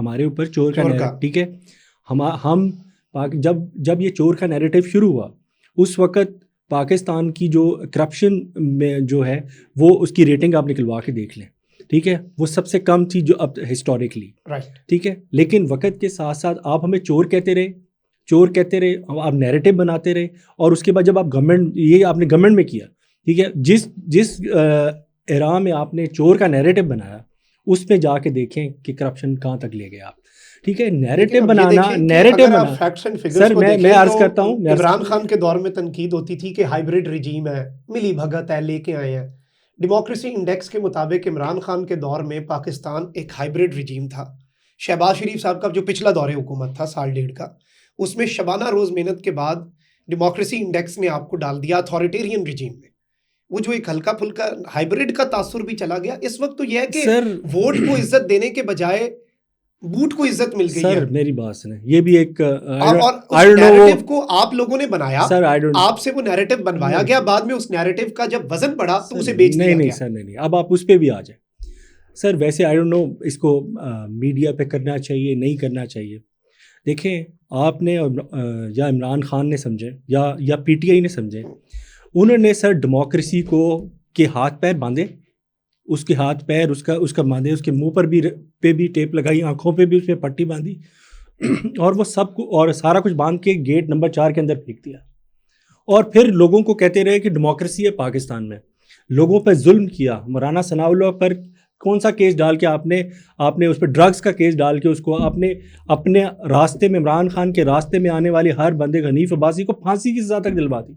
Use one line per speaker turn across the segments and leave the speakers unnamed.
ہمارے اوپر چور کا نیریٹو. ٹھیک ہے, ہم جب یہ چور کا نیریٹو شروع ہوا اس وقت پاکستان کی جو کرپشن میں جو ہے وہ اس کی ریٹنگ آپ نکلوا کے دیکھ لیں. ٹھیک ہے, وہ سب سے کم تھی جو اب ہسٹوریکلی. ٹھیک ہے, لیکن وقت کے ساتھ ساتھ آپ ہمیں چور کہتے رہے, آپ نیریٹو بناتے رہے, اور اس کے بعد جب آپ گورنمنٹ, یہ آپ نے گورنمنٹ میں کیا. ٹھیک ہے, جس ایرا میں آپ نے چور کا نیریٹو بنایا اس پہ جا کے دیکھیں کہ کرپشن کہاں تک لے گئے آپ. ٹھیک ہے, نیریٹو بنانا سر میں عرض کرتا ہوں,
عمران خان کے دور میں تنقید ہوتی تھی کہ ہائیبریڈ رجیم ہے, ملی بھگت ہے, لے کے آئے ہیں. ڈیموکریسی انڈیکس کے مطابق عمران خان کے دور میں پاکستان ایک ہائیبریڈ رجیم تھا. شہباز شریف صاحب کا جو پچھلا دور حکومت تھا سال ڈیڑھ کا, اس میں شبانہ روز محنت کے بعد ڈیموکریسی انڈیکس نے آپ کو ڈال دیا اتھارٹیرین رجیم میں. وہ جو ایک ہلکا پھلکا ہائیبریڈ کا تاثر بھی چلا گیا. اس وقت تو یہ ہے کہ ووٹ کو عزت دینے کے بجائے بوٹ کو عزت مل گئی ہے.
سر میری بات سنیں, یہ بھی ایک
اور اس نیریٹو کو آپ لوگوں نے بنایا, آپ سے وہ نیریٹو بنوایا گیا, بعد میں اس نیریٹو کا جب وزن بڑھا تو اسے بیچ دیا گیا.
نہیں سر, نہیں, اب آپ اس پہ بھی آ جائیں سر. ویسے آئی ڈونٹ نو اس کو میڈیا پہ کرنا چاہیے نہیں کرنا چاہیے. دیکھیں آپ نے یا عمران خان نے سمجھے یا پی ٹی آئی نے سمجھے, انہوں نے سر ڈیموکریسی کے ہاتھ پیر باندھے, اس کے ہاتھ پیر اس کا باندھے, اس کے منہ پر بھی ٹیپ لگائی, آنکھوں پہ بھی اس پہ پٹی باندھی, اور وہ سب کو اور سارا کچھ باندھ کے گیٹ نمبر 4 کے اندر پھینک دیا. اور پھر لوگوں کو کہتے رہے کہ ڈیموکریسی ہے پاکستان میں. لوگوں پہ ظلم کیا. مولانا ثناء اللہ پر کون سا کیس ڈال کے آپ نے اس پہ ڈرگز کا کیس ڈال کے اس کو آپ نے اپنے راستے میں, عمران خان کے راستے میں آنے والے ہر بندے حنیف عباسی کو پھانسی کی سزا تک دلوا دی.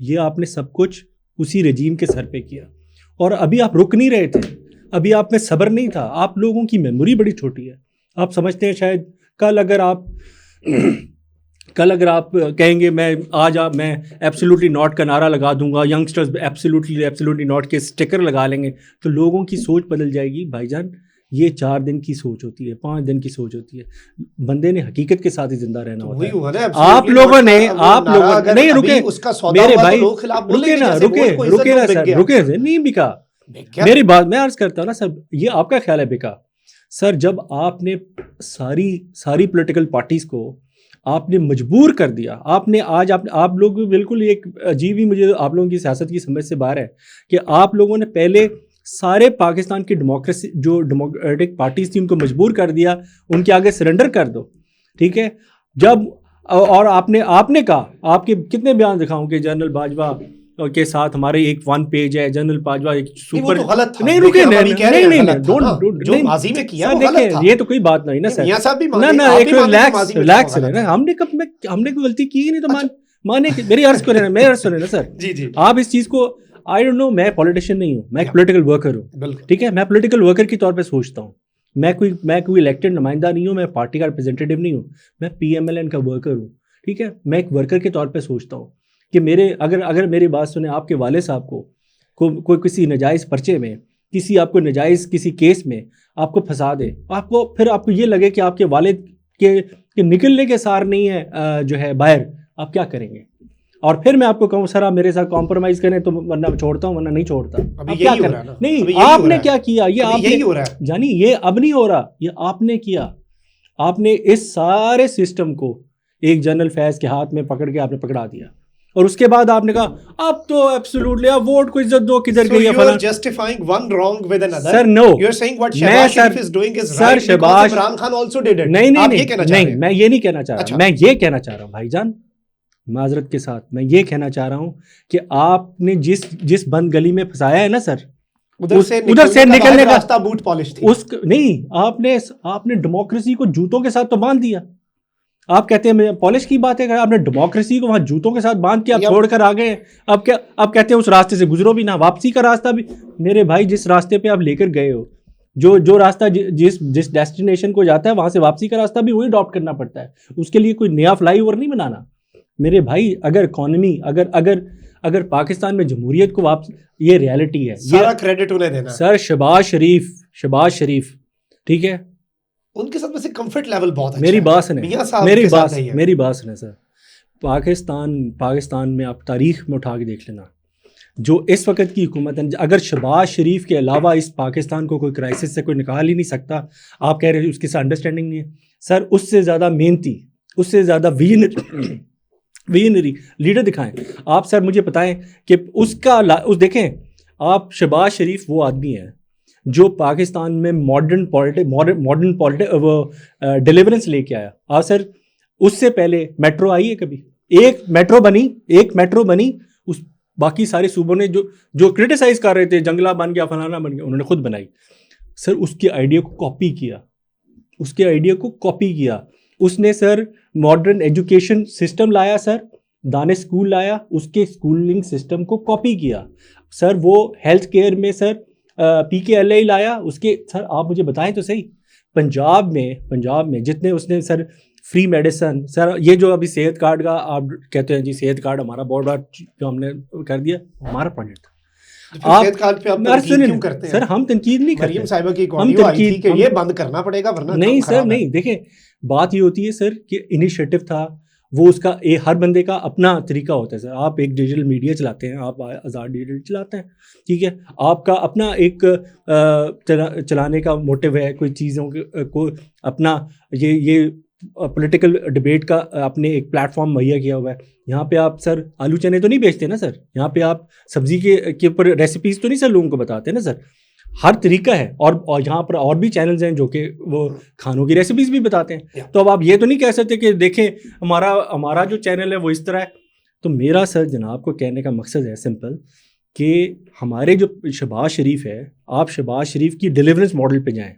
یہ آپ نے سب کچھ اسی رجیم کے سر پہ کیا, اور ابھی آپ رک نہیں رہے تھے, ابھی آپ میں صبر نہیں تھا. آپ لوگوں کی میموری بڑی چھوٹی ہے. آپ سمجھتے ہیں شاید کل اگر آپ کہیں گے میں ایبسلیوٹلی ناٹ کا نعرہ لگا دوں گا, ینگسٹرز ایبسلیوٹلی ناٹ کے اسٹیکر لگا لیں گے, تو لوگوں کی سوچ بدل جائے گی. بھائی جان یہ 4 دن کی سوچ ہوتی ہے, 5 دن کی سوچ ہوتی ہے. بندے نے حقیقت کے ساتھ ہی زندہ رہنا ہوتا ہے. آپ لوگوں نے نہیں رکے میرے بھائی, رکے نہیں بکا. میری بات میں عرض کرتا ہوں نا سر, یہ آپ کا خیال ہے بکا. سر جب آپ نے ساری پولیٹیکل پارٹیز کو آپ نے مجبور کر دیا, آپ لوگ بالکل ایک عجیب ہی مجھے آپ لوگوں کی سیاست کی سمجھ سے باہر ہے کہ آپ لوگوں نے پہلے سارے پاکستان کی ڈیموکریسی جو ڈیموکریٹک پارٹیز تھی ان کو مجبور کر دیا ان کے آگے سرنڈر کر دو. ٹھیک ہے, جب اور آپ نے کہا, آپ کے کتنے بیان دکھاؤں کہ جنرل باجوہ کے ساتھ ہمارے ایک 1 پیج ہے, جنرل باجوہ ایک سپر نہیں رکے یہ تو کوئی بات نہیں نا سر, نہ ایک ریلیکس ہے نا. ہم نے کوئی غلطی کی نہیں تو مانے میری عرض کو نا سر. آپ اس چیز کو آئی ڈونٹ نو, میں پولیٹیشین نہیں ہوں, میں ایک پولیٹیکل ورکر ہوں. ٹھیک ہے, میں پولیٹیکل ورکر کے طور پہ سوچتا ہوں. میں کوئی الیکٹڈ نمائندہ نہیں ہوں, میں پارٹی کا ریپرزینٹیو نہیں ہوں, میں پی ایم ایل این کا ورکر ہوں. ٹھیک ہے, میں ایک ورکر کے طور پہ سوچتا ہوں کہ اگر میری بات سنیں, آپ کے والد صاحب کو کوئی کسی نجائز پرچے میں آپ کو نجائز کسی کیس میں آپ کو پھنسا دے, پھر آپ کو یہ لگے کہ آپ کے والد کے نکلنے کے سار نہیں ہے جو ہے باہر, آپ کیا کریں گے؟ اور پھر میں آپ کو کہوں سر آپ میرے ساتھ کمپرومائز کریں تو ورنہ چھوڑتا ہوں, ورنہ نہیں چھوڑتا. نہیں, آپ نے کیا کیا, یہ آپ نے جانی, یہ اب نہیں ہو رہا, یہ آپ نے کیا. آپ نے اس سارے سسٹم کو ایک جنرل فیض کے ہاتھ میں پکڑ کے آپ نے پکڑا دیا, اور اس کے بعد آپ نے کہا اب تو ایبسولوٹلی آپ ووٹ کو عزت دو, کدھر گئی ہے فلاں.
justifying one wrong with another.
Sir, no.
You're saying what Shehbaz Sharif is doing is right because Imran Khan also did it.
نہیں, میں یہ نہیں کہنا چاہ رہا. میں یہ کہنا چاہ رہا ہوں بھائی جان, معذرت کے ساتھ میں یہ کہنا چاہ رہا ہوں کہ آپ نے جس بند گلی میں پھنسایا ہے نا سر, ادھر سے نکلنے کا راستہ بوٹ پالش تھی. نہیں, آپ نے ڈیموکریسی کو جوتوں کے ساتھ تو باندھ دیا. آپ کہتے ہیں پالش کی بات ہے, آپ نے ڈیموکریسی کو وہاں جوتوں کے ساتھ باندھ کے آپ چھوڑ کر آ گئے. اب کہتے ہیں اس راستے سے گزرو بھی نہ, واپسی کا راستہ بھی. میرے بھائی جس راستے پہ آپ لے کر گئے ہو, جو راستہ جس ڈیسٹینیشن کو جاتا ہے وہاں سے واپسی کا راستہ بھی وہی اڈاپٹ کرنا پڑتا ہے. اس کے لیے کوئی نیا فلائی اوور نہیں بنانا. میرے بھائی اگر اکانومی اگر پاکستان میں جمہوریت کو واپس, یہ ریالٹی ہے,
سارا کریڈٹ انہیں دینا.
سر شہباز شریف ٹھیک ہے,
ان کے ساتھ ویسے کمفرٹ لیول بہت اچھا ہے.
میری بات سنیں سر, پاکستان میں آپ تاریخ میں اٹھا کے دیکھ لینا, جو اس وقت کی حکومت ہے، اگر شہباز شریف کے علاوہ اس پاکستان کو کوئی کرائسس سے کوئی نکال ہی نہیں سکتا، آپ کہہ رہے ہیں اس کے ساتھ انڈرسٹینڈنگ نہیں ہے سر، اس سے زیادہ محنتی، اس سے زیادہ ویژنری لیڈر دکھائیں آپ سر، مجھے بتائیں کہ اس دیکھیں آپ شہباز شریف وہ آدمی ہے جو پاکستان میں ماڈرن ڈیلیورنس لے کے آیا. آپ سر اس سے پہلے میٹرو آئی ہے کبھی؟ ایک میٹرو بنی اس باقی سارے صوبوں نے جو کرٹیسائز کر رہے تھے جنگلہ بن گیا فلانا بن گیا، انہوں نے خود بنائی سر. اس کے آئیڈیا کو کاپی کیا اس نے سر. ماڈرن ایجوکیشن سسٹم لایا سر، دانش اسکول لایا، اس کے اسکولنگ سسٹم کو کاپی کیا سر. وہ ہیلتھ کیئر میں سر PKLI لایا اس کے سر. آپ مجھے بتائیں تو صحیح، پنجاب میں جتنے اس نے سر فری میڈیسن سر، یہ جو ابھی صحت کارڈ کا آپ کہتے ہیں جی صحت کارڈ ہمارا بہت بڑا جو ہم نے کر دیا، ہمارا پروجیکٹ تھا. سر ہم تنقید نہیں کرتے،
مریم صاحبہ کی آڈیو آئی تھی کہ یہ بند کرنا پڑے گا ورنہ
نہیں سر نہیں. دیکھیں بات یہ ہوتی ہے سر کہ انیشیٹو تھا وہ، اس کا ہر بندے کا اپنا طریقہ ہوتا ہے سر. آپ ایک ڈیجیٹل میڈیا چلاتے ہیں، آپ آزاد ڈیجیٹل چلاتے ہیں، ٹھیک ہے، آپ کا اپنا ایک چلانے کا موٹیو ہے، کوئی چیزوں کو اپنا یہ پولیٹیکل ڈبیٹ کا اپنے ایک پلیٹ فارم مہیا کیا ہوا ہے. یہاں پہ آپ سر آلو چنے تو نہیں بیچتے نا سر، یہاں پہ آپ سبزی کے اوپر ریسیپیز تو نہیں سر لوگوں کو بتاتے نا سر. ہر طریقہ ہے، اور یہاں پر اور بھی چینلز ہیں جو کہ وہ کھانوں کی ریسیپیز بھی بتاتے ہیں. تو اب آپ یہ تو نہیں کہہ سکتے کہ دیکھیں ہمارا جو چینل ہے وہ اس طرح ہے. تو میرا سر جناب کو کہنے کا مقصد ہے سمپل کہ ہمارے جو شہباز شریف ہے، آپ شہباز شریف کی ڈیلیورنس ماڈل پہ جائیں.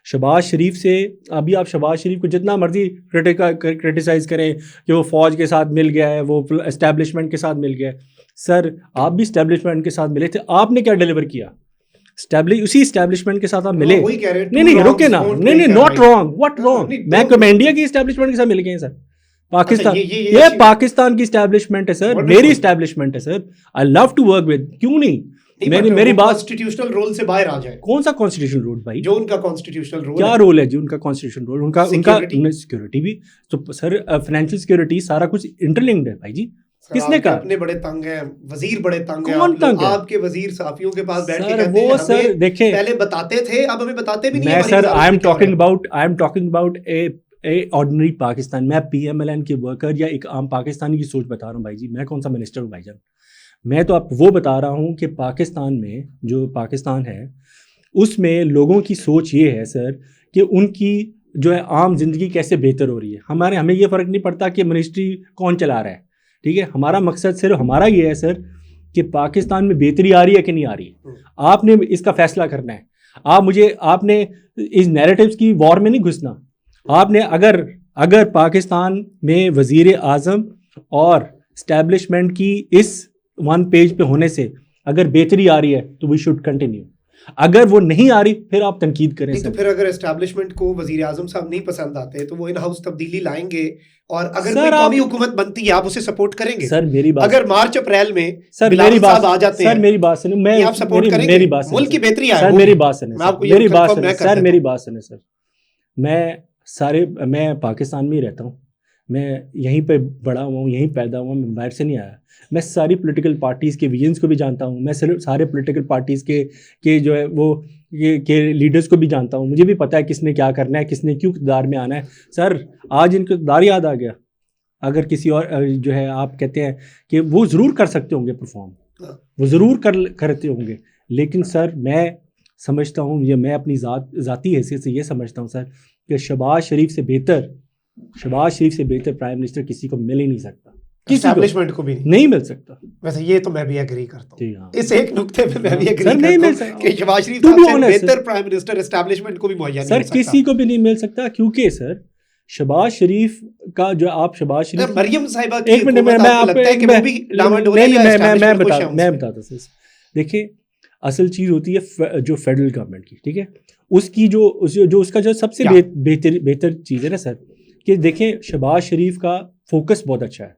شہباز شریف سے ابھی آپ شہباز شریف کو جتنا مرضی کرٹیسائز کریں کہ وہ فوج کے ساتھ مل گیا ہے، وہ اسٹیبلشمنٹ کے ساتھ مل گیا ہے. سر آپ بھی اسٹیبلشمنٹ کے ساتھ ملے تھے، آپ نے کیا ڈیلیور کیا؟ اسی اسٹیبلشمنٹ کے ساتھ آپ ملے. نہیں رکے نا، نہیں ناٹ رانگ، واٹ رانگ. میں انڈیا کی اسٹیبلشمنٹ کے ساتھ مل گئے ہیں سر. پاکستان یہ پاکستان کی اسٹیبلشمنٹ ہے سر، میری اسٹیبلشمنٹ ہے سر. آئی لو ٹو ورک ود، کیوں نہیں؟ میری بات
کانسٹیٹیوشنل رول سے باہر آ جائے.
کون سا کانسٹیٹیوشنل رول بھائی؟
جو ان کا کانسٹیٹیوشنل رول
کیا رول ہے جی ان کا کانسٹیٹیوشنل رول؟ ان کا سیکورٹی بھی تو سر، فائنینشیل سیکورٹی سارا کچھ انٹرلنکڈ ہے بھائی جی. کس نے کہا؟
اپنے بڑے تنگ ہیں، وزیر بڑے تنگ ہیں.
کون تنگ ہے؟
آپ کے وزیر صحافیوں کے پاس بیٹھ کے کہتے ہیں
وہ سر دیکھیں
پہلے بتاتے تھے اب ہمیں بتاتے بھی نہیں.
میں sir I am talking about a ordinary Pakistan. میں PMLN کے ورکر یا ایک عام پاکستانی کی سوچ بتا رہا ہوں بھائی جی. میں کون سا منسٹر ہوں بھائی جان؟ میں تو آپ وہ بتا رہا ہوں کہ پاکستان میں جو پاکستان ہے اس میں لوگوں کی سوچ یہ ہے سر کہ ان کی جو ہے عام زندگی کیسے بہتر ہو رہی ہے. ہمیں یہ فرق نہیں پڑتا کہ منسٹری کون چلا رہا ہے، ٹھیک ہے. ہمارا مقصد صرف ہمارا یہ ہے سر کہ پاکستان میں بہتری آ رہی ہے کہ نہیں آ رہی ہے. آپ نے اس کا فیصلہ کرنا ہے. آپ نے اس نیریٹیوز کی وار میں نہیں گھسنا. آپ نے اگر پاکستان میں وزیر اعظم اور اسٹیبلشمنٹ کی اس ون پیج پہ ہونے سے اگر بہتری آ رہی ہے تو وی شوڈ کنٹینیو. اگر وہ نہیں آ رہی پھر آپ تنقید کریں.
تو پھر اگر اسٹیبلشمنٹ کو وزیر اعظم صاحب نہیں پسند آتے تو وہ ان ہاؤس تبدیلی لائیں گے، اور اگر کوئی قومی حکومت بنتی ہے آپ اسے سپورٹ کریں گے.
سر میری بات،
اگر مارچ اپریل میں
میری بات
آ جاتے ہیں،
سر میری بات سنیں، میں
آپ سپورٹ کریں گے، ملک کی بہتری آئے.
سر میری بات سنیں، میری بات سنیں سر، میری بات سنیں سر. میں پاکستان میں ہی رہتا ہوں، میں یہیں پہ بڑا ہوا ہوں، یہیں پیدا ہوا ہوں، میں باہر سے نہیں آیا. میں ساری پولیٹیکل پارٹیز کے ویژنس کو بھی جانتا ہوں. میں صرف سارے پولیٹیکل پارٹیز کے جو ہے وہ کے لیڈرز کو بھی جانتا ہوں. مجھے بھی پتہ ہے کس نے کیا کرنا ہے، کس نے کیوں اقتدار میں آنا ہے. سر آج ان کو اقتدار یاد آ گیا. اگر کسی اور جو ہے آپ کہتے ہیں کہ وہ ضرور کر سکتے ہوں گے پرفارم، وہ ضرور کرتے ہوں گے، لیکن سر میں سمجھتا ہوں، یہ میں اپنی ذاتی حیثیت سے یہ سمجھتا ہوں سر کہ شہباز شریف سے بہتر پرائم منسٹر کسی کو مل ہی نہیں سکتا.
اسٹیبلشمنٹ کو بھی نہیں
مل سکتا.
ویسے یہ تو میں بھی ایگری کرتا ہوں، اس ایک نقطے پہ میں بھی ایگری
کرتا ہوں
کہ شہباز شریف سے بہتر پرائم منسٹر اسٹیبلشمنٹ کو بھی مہیا نہیں
سر، کسی کو بھی نہیں مل سکتا. کیونکہ سر شہباز شریف کا جو آپ شہباز شریف،
مریم صاحبہ کی حکومت آپ کو لگتا ہے کہ وہ بھی ڈاماڈول ہے یا اسٹیبلشمنٹ کو شامل؟
میں بتاتا ہوں. دیکھیں اصل چیز ہوتی ہے جو فیڈرل گورنمنٹ کی، ٹھیک ہے، اس کی جو اس کا جو سب سے بہتر چیز ہے نا سر کہ دیکھیں شہباز شریف کا فوکس بہت اچھا ہے.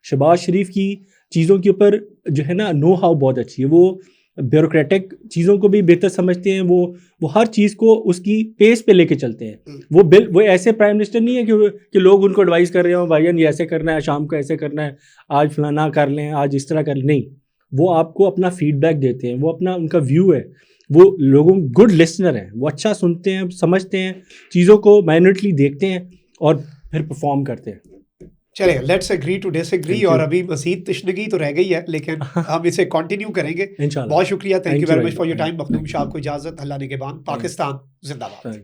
شہباز شریف کی چیزوں کے اوپر جو ہے نا نو ہاؤ بہت اچھی ہے. وہ بیوروکریٹک چیزوں کو بھی بہتر سمجھتے ہیں. وہ ہر چیز کو اس کی پیس پہ لے کے چلتے ہیں. وہ ایسے پرائم منسٹر نہیں ہے کہ لوگ ان کو ایڈوائز کر رہے ہوں بھائی یہ ایسے کرنا ہے، شام کو ایسے کرنا ہے، آج فلانا کر لیں، آج اس طرح کر لیں. نہیں، وہ آپ کو اپنا فیڈ بیک دیتے ہیں, وہ اپنا ان کا ویو ہے, وہ لوگوں گڈ لسنر ہیں, وہ اچھا سنتے ہیں, سمجھتے ہیں چیزوں کو, مائنرٹلی دیکھتے ہیں اور پھر پرفارم کرتے ہیں.
چلے let's agree to disagree, اور ابھی مزید تشنگی تو رہ گئی ہے لیکن ہم اسے کنٹینیو کریں گے انشاءاللہ. بہت شکریہ, thank you very much for your time. Makhdoom Shah کو اجازت, اللہ نگہبان. پاکستان زندہ باد.